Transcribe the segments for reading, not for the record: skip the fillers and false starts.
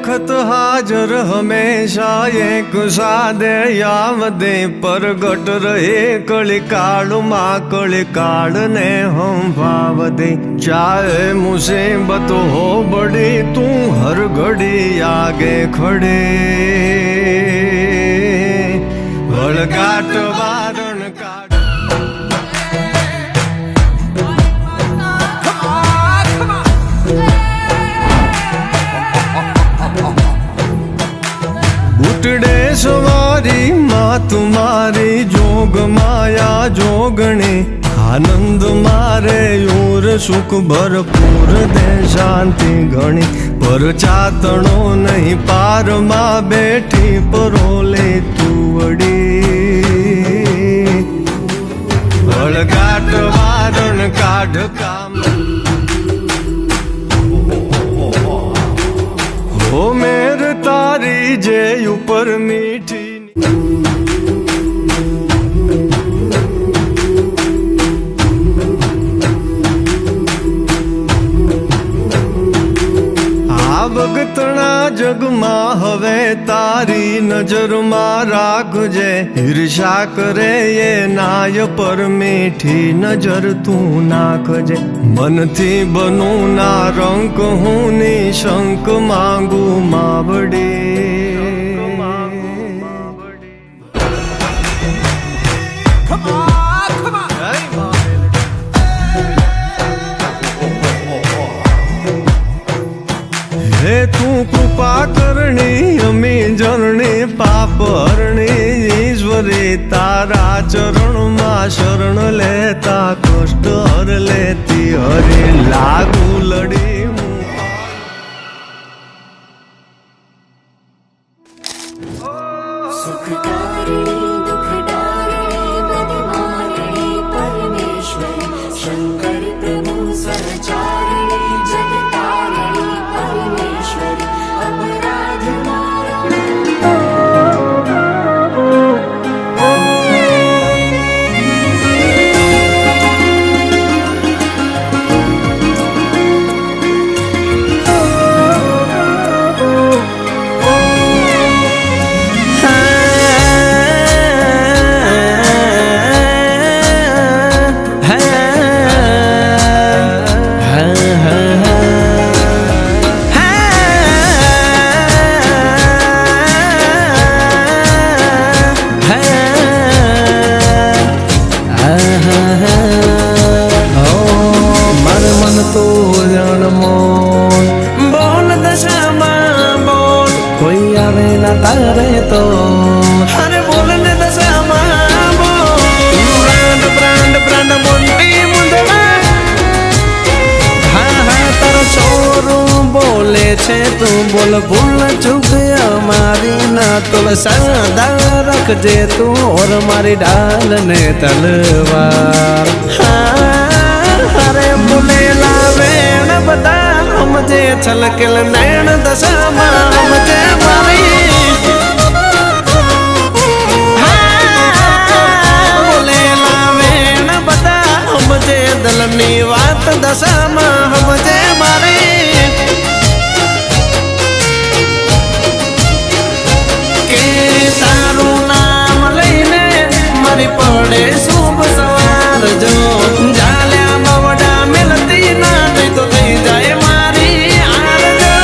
वक्त हाजर हमेशा एक सादे यावदे परगट रहे कली काल माँ कली काल ने हम भाव दे। चाहे मुसीबत हो बड़ी तू हर घड़ी आगे खड़े वळगाट वारण काट। बूटड़े सवारी माँ तुम्हारी जोग माया जोगणी आनंद मारे और सुख भरपूर दे शांति घणी। पर चातणो नहीं पार माँ बैठी परोले तू वड़ी वळगाट वारण काढ काम। ओ मेर तारी जे ऊपर मीठी भगतना जग में हवे तारी नजर में राखजे। ईर्षा करे ये नाय पर मीठी नजर तू नाखजे। मन थी बनू ना रंक हूँ निशंक मांगू मावड़ी। हे तू कृपा करणी अमी जननी पाप हरणी ईश्वरी तारा चरण मा शरण लेता कष्ट हर लेती हरे लागू लड़ी। सुखकारिणी दुखदारिणी प्रतिमारिणी परमेश्वरी शंकर प्रभु सहचारिणी जगतारिणी परमेश्वरी अपराध तारे तो अरे बोलने दशामा ब्रांड ब्रांड ब्रांड मोटी मुंदड़ा। हाँ हाँ तारो छोरू बोले छे तू बोल भूल चूक हमारी ना तुल सदा रखजे तू और मारी डाल ने तलवार। हाँ अरे बोले लावेण बता हमजे छलकेल नैन दशामा हमजे मारी। दलनी वात दशामा हमजे मारी। के तारू नाम लईने मारी पड़े शुभ सवार जो जाल्या बवड़ा मिलती ना नहीं तो नहीं जाए मारी आरजो।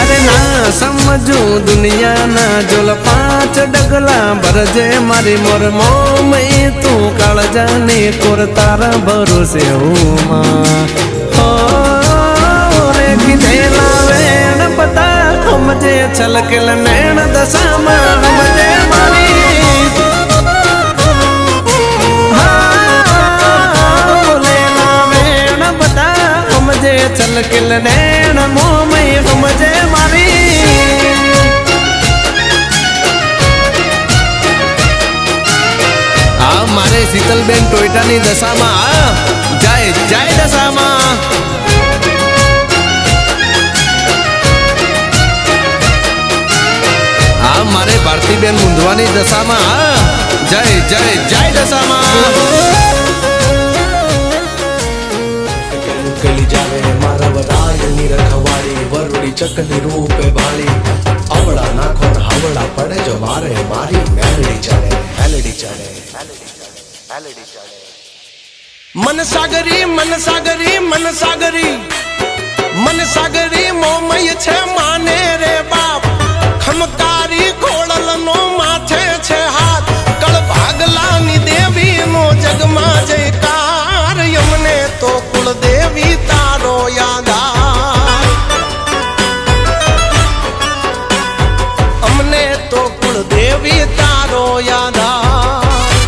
अरे ना समझू दुनिया ना जोल पांच डगला भरजे मारी मोर मोम तू काल जाने कोर तारा भरोसे हूँ माँ। हो रे किधे लावेण पता हमजे छलकेल नैन दशामा हमजे मारी। बोले लावेण पता हमजे छलकेल नैन मोम हमजे मारी। मारे शीतलबेन टोयटानी दशाમાં जय जय दशाમાં। मारे भारतीबेन मुंदवानी दशाમાં जय जय जय दशाમાં। મોકલી જાવે મારા વરાયની રખવાડી વરુડી ચકલી રૂપે ભાળી આવડા નાખો ને હાવડા પડે જો મારે મારી મેલડી ચડે મેલડી ચડે મેલડી ચડે મન સાગરી મન સાગરી મન સાગરી મન સાગરી મોમય છે માને રે બાપ ખમકારી ખોડલનો માથે છે હાથ કળ ભાગલાની દેવી નો જગમાં જયકાર યમને તો કુળદેવી તારો યાદ આવે અમને તો કુળદેવી તારો યાદ આવે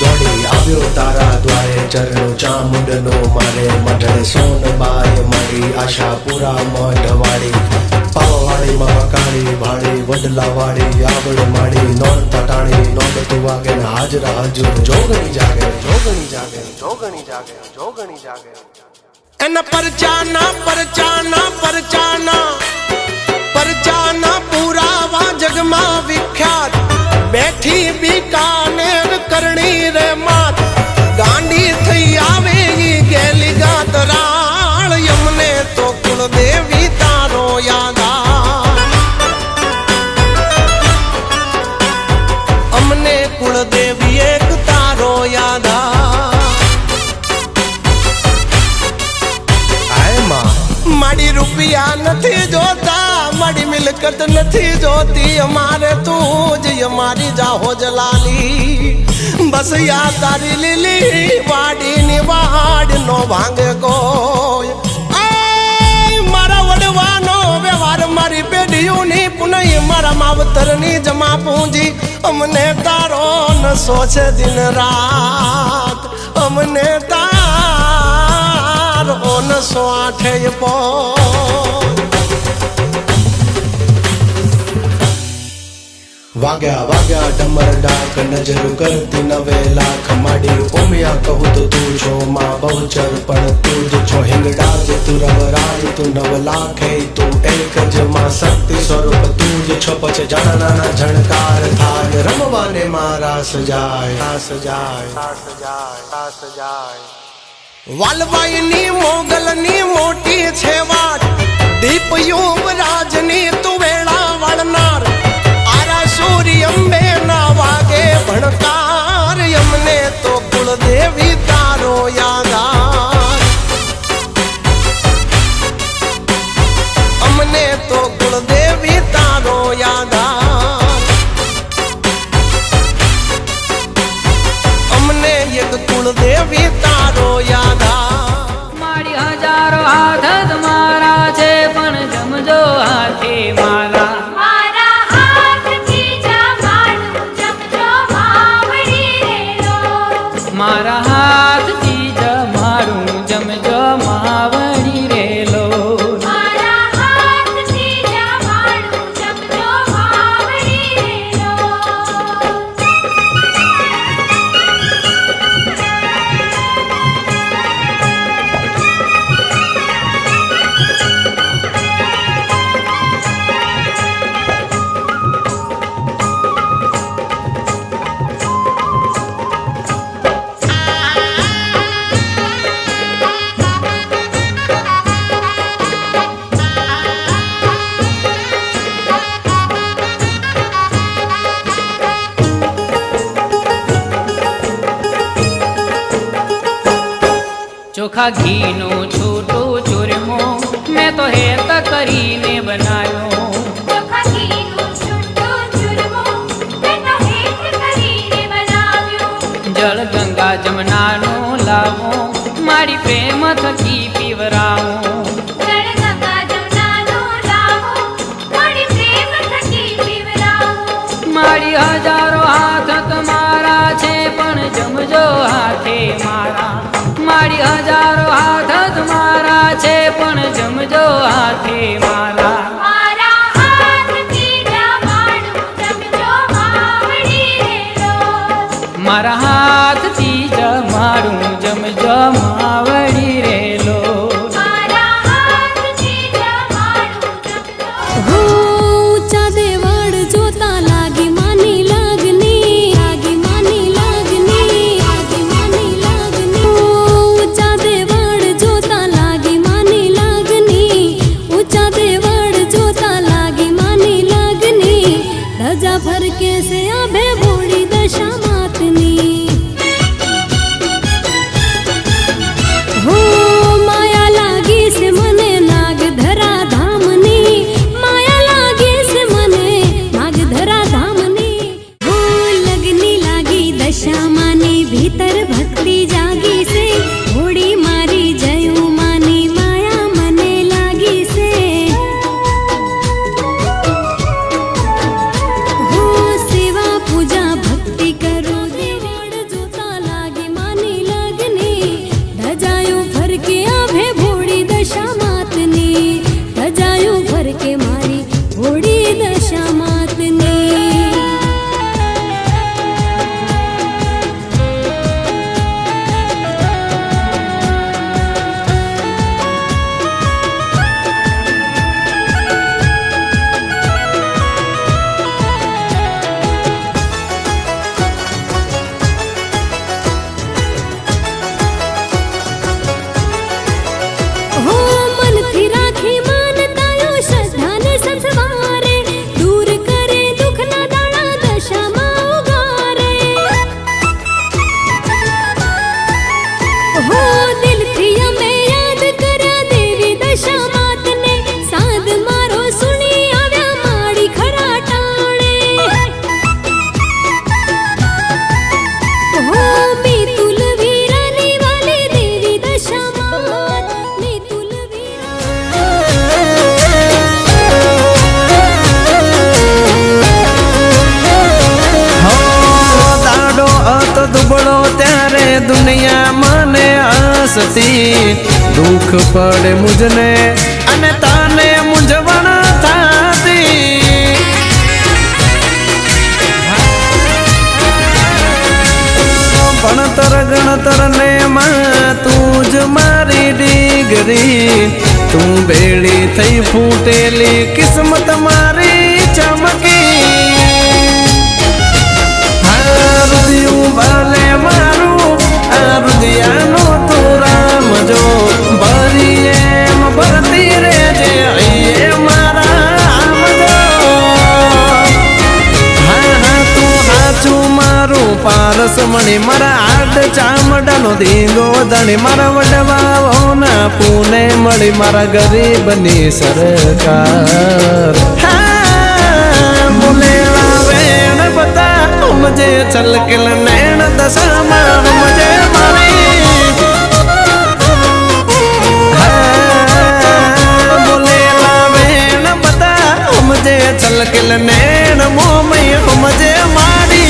દોડી આવ્યો તારા દ્વારે ચરણો ચામુંડનો મારે મઢડે સોનબાઈ મારી આશા પૂરા મઢવાડી પાવાવાડીમાં વકાળી ભાડી વડલાવાડી આવડ માડી નોંધ તટાણી નોંધ તું વાગે ને હાજરા હજુર જોગણી જાગે જોગણી જાગે જોગણી જાગે જોગણી જાગે એના પરચાના પરચાના પરચાના પરચાના પુરાવા જગમાં વિખ્યાત બેઠી બીકાનેર કરણી રે માત ગાંડી થઈ આવે ઈ ગેલી ગાતરાળ યમને તો કુળદેવી તારો યાદ આવે અમને કુળદેવી એક તારો યાદ આવે માડી રૂપિયા નથી જોતા મારી મિલકત નથી જોતી અમારે તું જ અમારી જાહો જલાલી બસ યા તારી લીલી વાડીની વાડ નો ભાંગે કોઈ મારા વડવાનો વ્યવહાર મારી પેઢીઓની પુનઃ મારા માવતરની જમા પૂંજી અમને તારો નશો છે દિન રાત અમને તારો નશો આઠે પો વાગ્યા વાગ્યા ડમર ડાક નજર કરતી નવે લાખ માડી ઓમિયા કહું તો તું છો માં બહુચર પણ તું જ છો હિંગડા જ તું રવરાજ તું નવ લાખે તું એક જ માં શક્તિ સ્વરૂપ તું જ છો પછી જાણા નાના ઝણકાર થાય રમવાને મારા સજાય સજાય સજાય સજાય વાલબાઈની મોગલની મોટી છે વાટ દીપ યુવરાજની તું વેળા વળનાર સૂર્ય અંબે ના વાગે ભણકાર અમને તો કુળદેવી તારો યાદ આવે અમને તો કુળદેવી તારો યાદ આવે અમને એક કુળદેવી તારો યાદ આવે મારી હજારો હાથ તમારા છે પણ જમજો હાથે મારા મારા હાથથી જમાડું જમજો માવડી રેલો મારા હાથથી જમાડું જમજો માવડી રેલો ચોખા ઘીનો છોટો ચૂરમો મેં તો હેત કરીને બનાવ્યો ચોખા ઘીનો છૂટો ચૂરમો મેં તો હેત કરીને બનાવ્યો જળ ગંગા જમનાનો લાવો મારી પ્રેમ થકી પીવરાવો જળ ગંગા જમનાનો લાવો મારી પ્રેમ થકી પીવરાવો મારી હજારો હાથ તમારા છે પણ જમજો હાથે મારા મારી હજારો હાથ તમારા છે પણ જમજો હાથે મારા મારા હાથથી જમાડું જમજો માવડી રેલો મારા હાથથી જમાડું જમજો માવડી રેલો મારા હાથથી જમાડું જમજો ઊંચા દેવળ જોતા લાગી માની લાગની લાગી માની લાગની લાગી માની લાગની दुनिया मने हसती दुख पड़े मुझने अने ताने मुंझवण थाती भणतर गणतर ने मां तूज मारी डिगरी तू बेड़ी थई फूटेली किस्मत मारी चमकी रुदियू भले मारू रुदियानो तू राम जो भरी एम भरती रे जे ये मारा आम जो हाँ तू हाचू मारू पारस मणि मारा आड चामडानो धींगो धणी मारा वडवाओ ना पुणे मळी मारा गरीबनी सरकार बोलेला वेण बता मुझे छलकिल नैन दशा मुझे मारी बोलेला वेण बता मुझे छलकिल नैन मोमय मुझे मारी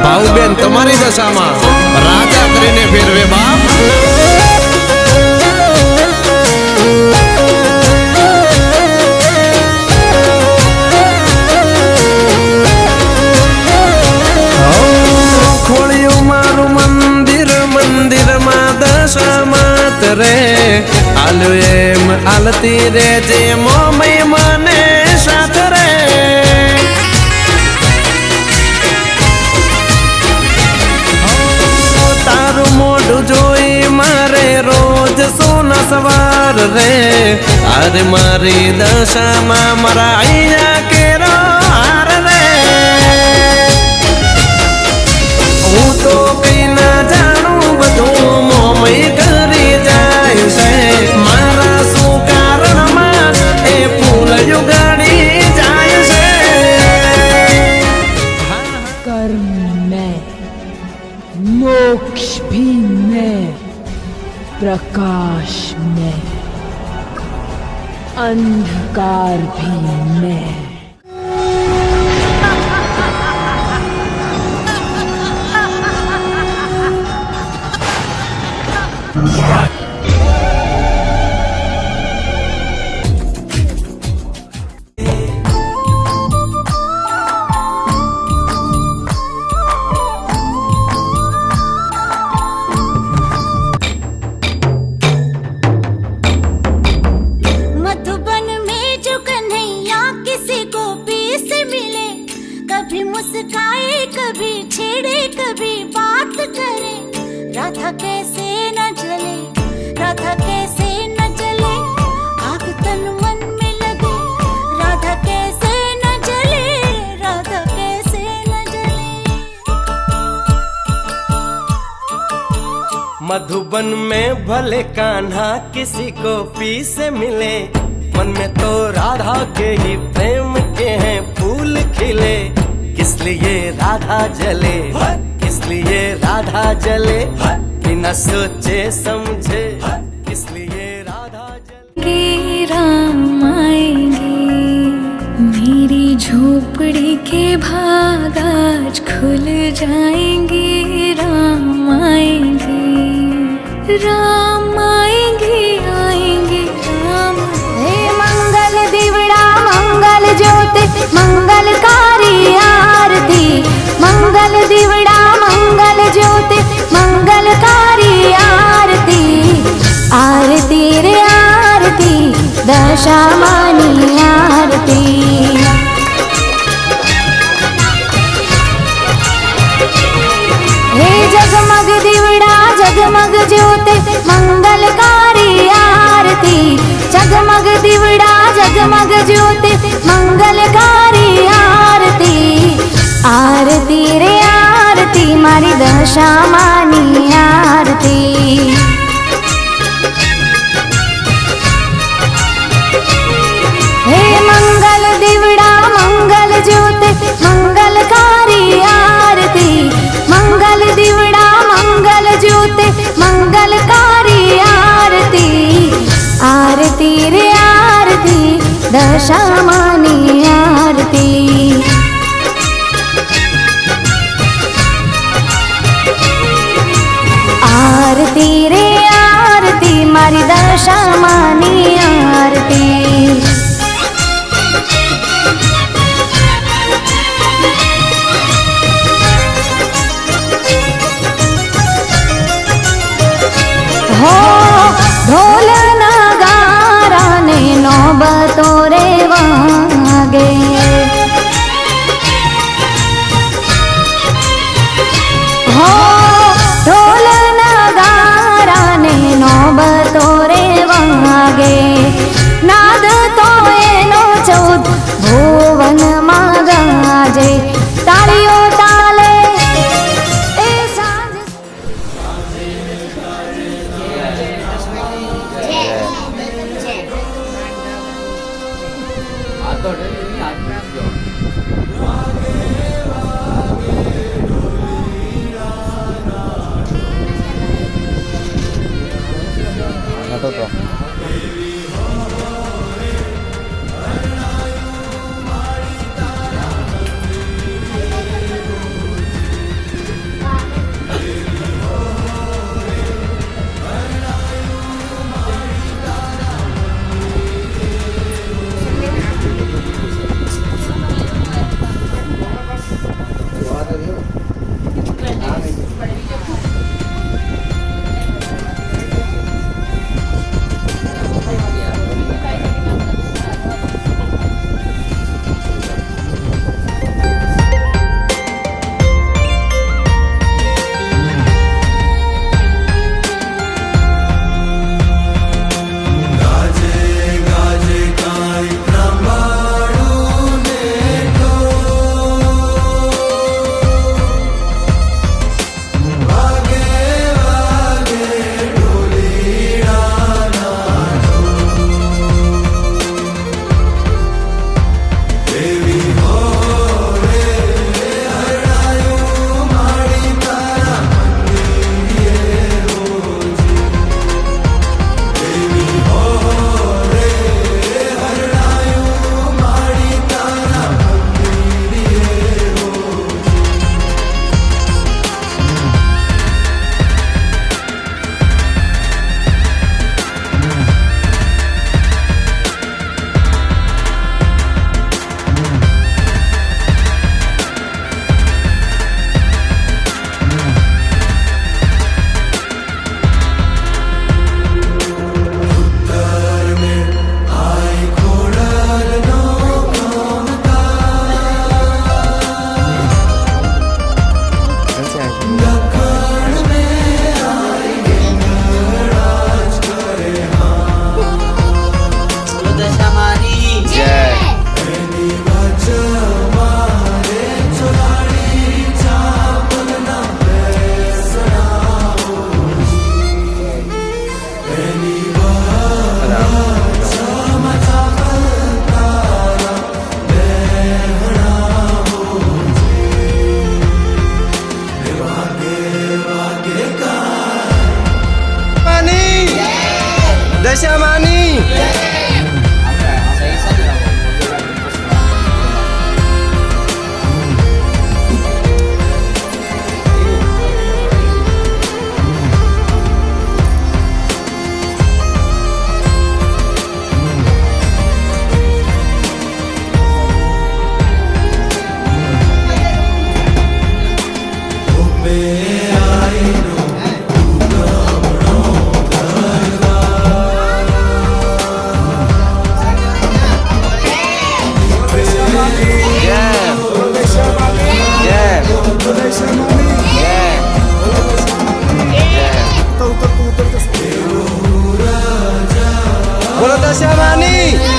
भाऊबेन तमारी दशामा राजा करीने फेरवे बाप खोलियो मारू मंदिर मंदिर मा दशामात रे आलो एम आलती रे जे मोमय मने साथ रे तारू मोढू जोई मारे रोज सोना सवार रे अरे मारी दशा मा मारा अहिया केरो हार रे हूँ तो कई ना जानू बधु मोमय करी जाय से मारा शू कारण मा ए फूल युगाड़ी जाय से कर्म में, मोक्ष भी में, प्रकाश में, अंधकार भी में। मधुबन में जो कन्हैया किसी गोपी से मिले कभी मुस्काए कभी छेड़े कभी बात करे राधा कैसे न जले राधा कैसे न जले आग तन मन में लगे राधा कैसे न जले राधा कैसे न जले मधुबन में भले कान्हा किसी को पी से मिले मन में तो राधा के ही प्रेम के हैं फूल खिले किस लिए राधा जले किस लिए राधा जले बिना सोचे समझे किस लिए राधा जले राम आएंगे मेरी झोपड़ी के भाग आज खुल जाएंगे राम आएंगे राम आएंगे आएंगे राम हे मंगल दिवड़ा मंगल ज्योति मंगलकारी आरती मंगल दिवड़ा मंगल ज्योति मंगलकारी आरती आरती रे आरती दशा मानी आरती हे जगमग दिवड़ा जगमग ज्योति मंगलकारी आरती जगमग दिवड़ा जगमग ज्योति मंगलकारी आरती आरती रे आरती मारी दशा मानी आरती हे मंगल दिवड़ा मंगल ज्योति मंगलकारी आरती દશામાની આરતી આરતી રે આરતી મારી દશામાની આરતી હો ઢોલ નગારા ને નોબતો રે વાગે હો ઢોલ નગારા ને નોબતો રે વાગે નાદ તો એનો 14 ભુવનમાં ગાજે તાળીઓ તાલે એ સાંજ દશામાની બોલો દશામાની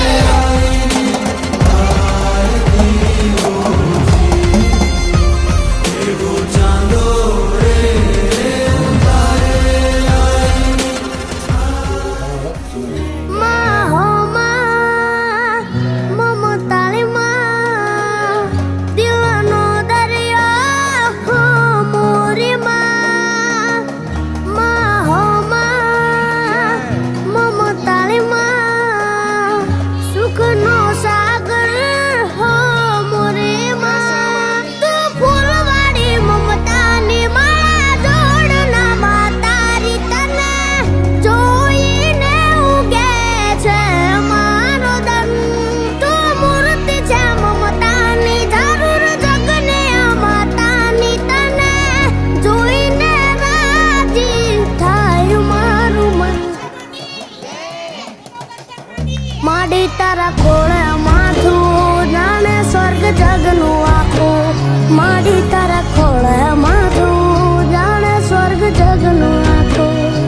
તારા ખોળે માથું જાણે સ્વર્ગ જગનું આખું માડી તારા ખોળે માથું જાણે સ્વર્ગ જગનું આખું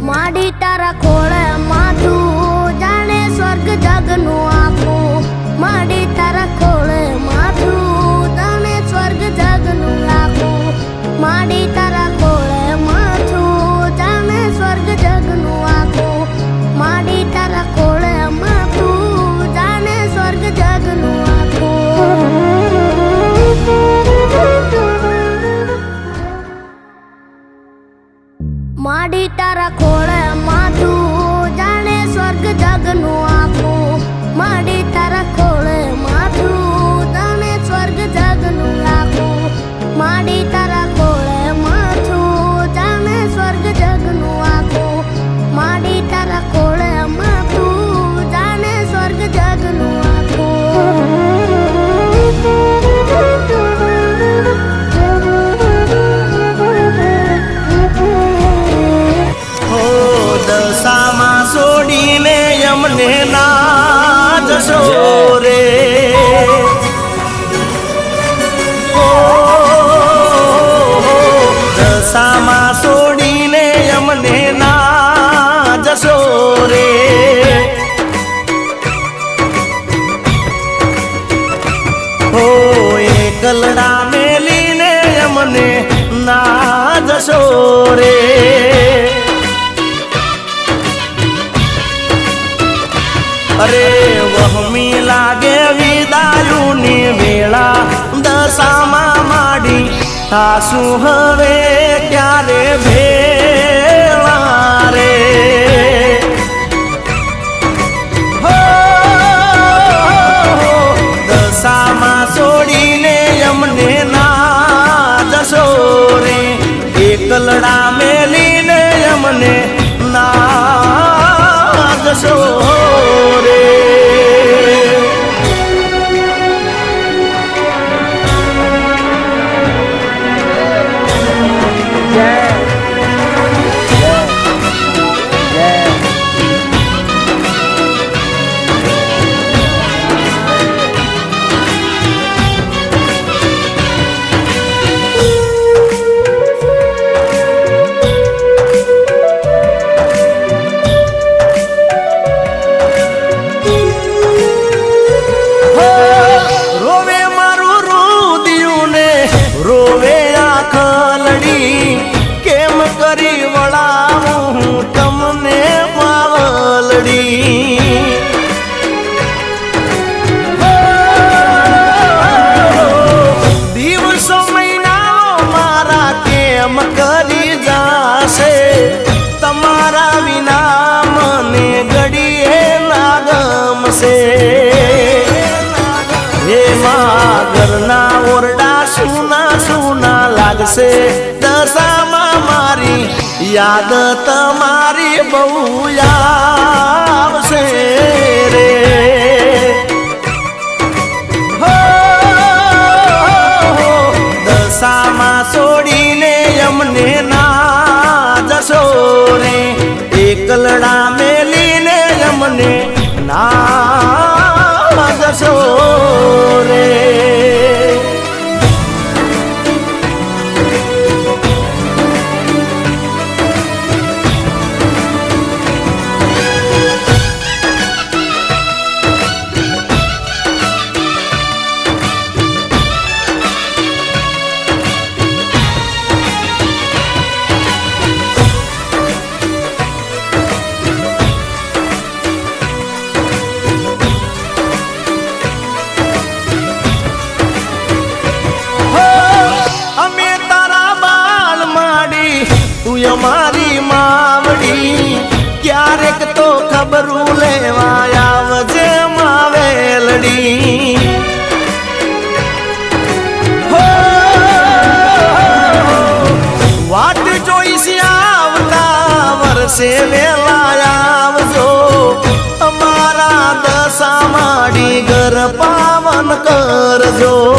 માડી તારા ખોળે માથું જાણે સ્વર્ગ જગનું આખું માડી તારા ખોળે માથું જાણે સ્વર્ગ જગનું આખું માડી તારા ખોળે માથું જાણે સ્વર્ગ જગનું આખું માડી તારા ખોળે માથું જાણે સ્વર્ગ જગનું આખું માડી તારા ખોળે માથું જાણે સ્વર્ગ જગનું આખું માડી તારા ખોળે માથું જાણે સ્વર્ગ જગનું આખું માડી તારા ખોળે માથું જાણે સ્વર્ગ જગનું આખું માડી તારા ખોળે માથું જાણે સ્વર્ગ જગનું આખું દશામાં છોડીને અમને ના જશો રે દશામાં છોડીને અમને ના જશો રે હો એકલડા મેલીને અમને ના જશો રે અરે વહમી લાગે વિદાયુની વેળા દશામાં માડી થાશું હવે ક્યારે ભેળા રે હો દશામાં છોડીને અમને ના જશો રે એકલડા મેલીને અમને ના જશો રે લાગશે દશામાં મારી યાદ તમારી બહુ આવશે રે હો દશામાં છોડીને અમને ના જશો રે એકલડા મેલીને અમને ના જશો રે આબરૂ લેવા આવજે માવેલડી. હો વાટ જોઈશ આવતા વર્ષે વેલા આવજો, અમારા દશા માડી ઘર પાવન કરજો.